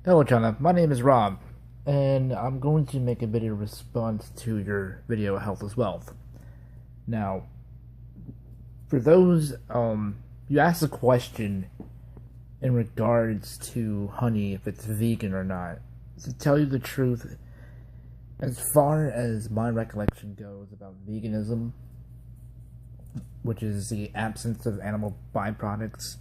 Hello, China. My name is Rob, and I'm going to make a video response to your video Health is Wealth. Now, for those, you asked a question in regards to honey, if it's vegan or not. To tell you the truth, as far as my recollection goes about veganism, which is the absence of animal byproducts,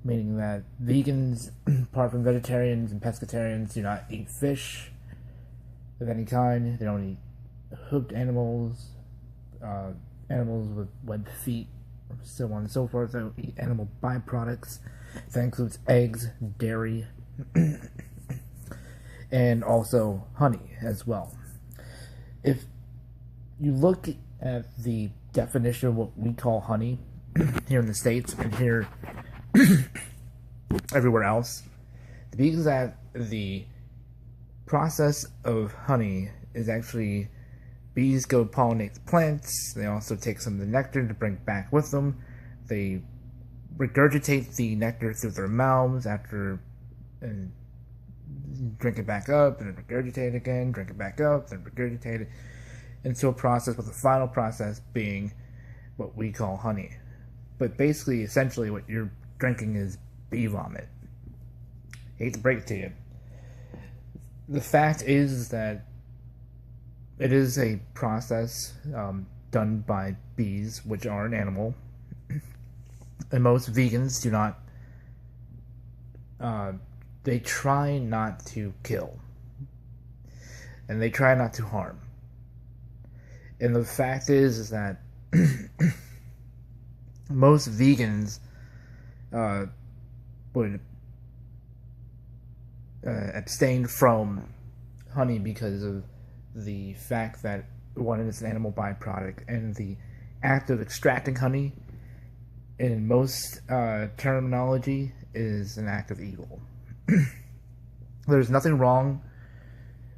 meaning that vegans, apart from vegetarians and pescatarians, do not eat fish of any kind. They don't eat hooked animals, animals with webbed feet, so on and so forth. They don't eat animal byproducts. That includes eggs, dairy, and also honey as well. If you look at the definition of what we call honey here in the States and here everywhere else, because that the process of honey is actually bees go pollinate the plants. They also take some of the nectar to bring back with them. They regurgitate the nectar through their mouths after and drink it back up, and then regurgitate it again, drink it back up, then regurgitate it into a process, with the final process being what we call honey. But basically, essentially, what you're drinking is bee vomit. Hate to break it to you. The fact is that it is a process done by bees, which are an animal, and most vegans do not. They try not to kill, and they try not to harm. And the fact is that most vegans would abstain from honey because of the fact that, one, it's an animal byproduct, and the act of extracting honey, in most terminology, is an act of evil. There's nothing wrong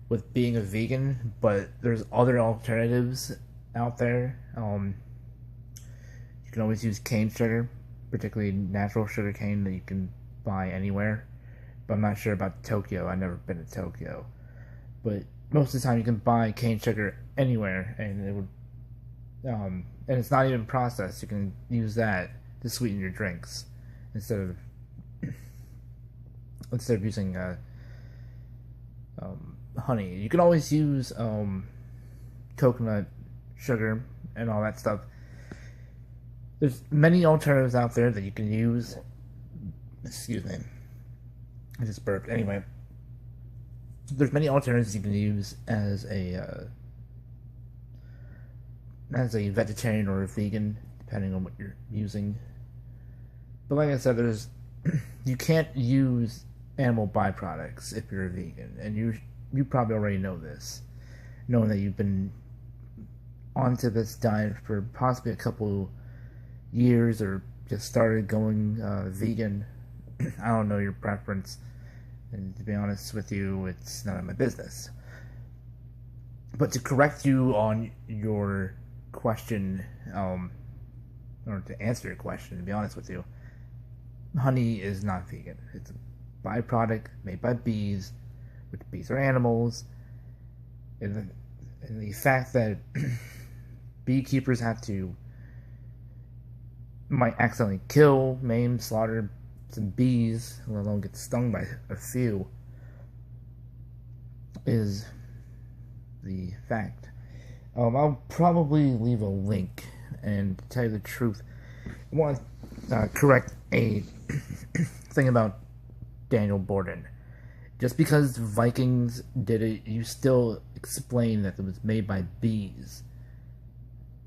with being a vegan, but there's other alternatives out there. You can always use cane sugar, particularly natural sugar cane that you can buy anywhere. But I'm not sure about Tokyo. I've never been to Tokyo. But most of the time you can buy cane sugar anywhere, and it would, and it's not even processed. You can use that to sweeten your drinks instead of using honey. You can always use coconut sugar and all that stuff. There's many alternatives out there that you can use. Excuse me, I just burped. Anyway, there's many alternatives you can use as a vegetarian or a vegan, depending on what you're using. But like I said, there's you can't use animal byproducts if you're a vegan, and you probably already know this, knowing that you've been onto this diet for possibly a couple years or just started going vegan. I don't know your preference, and to be honest with you, it's none of my business. But to correct you on your question, or to answer your question, to be honest with you, honey is not vegan. It's a byproduct made by bees, which bees are animals, and the fact that beekeepers might accidentally kill, maim, slaughter some bees, let alone get stung by a few, is the fact. I'll probably leave a link, and to tell you the truth, I want to correct a thing about Daniel Borden. Just because Vikings did it, you still explain that it was made by bees.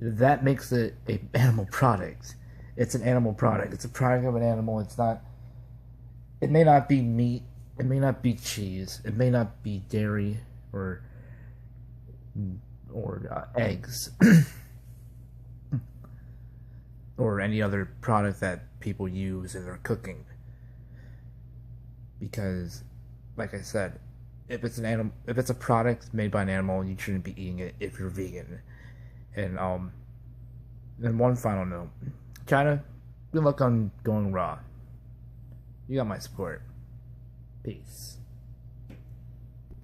That makes it an animal product. It's an animal product. It's a product of an animal. It's not. It may not be meat. It may not be cheese. It may not be dairy or eggs or any other product that people use in their cooking. Because, like I said, if it's a product made by an animal, you shouldn't be eating it if you're vegan. And then one final note. China, good luck on going raw. You got my support. Peace.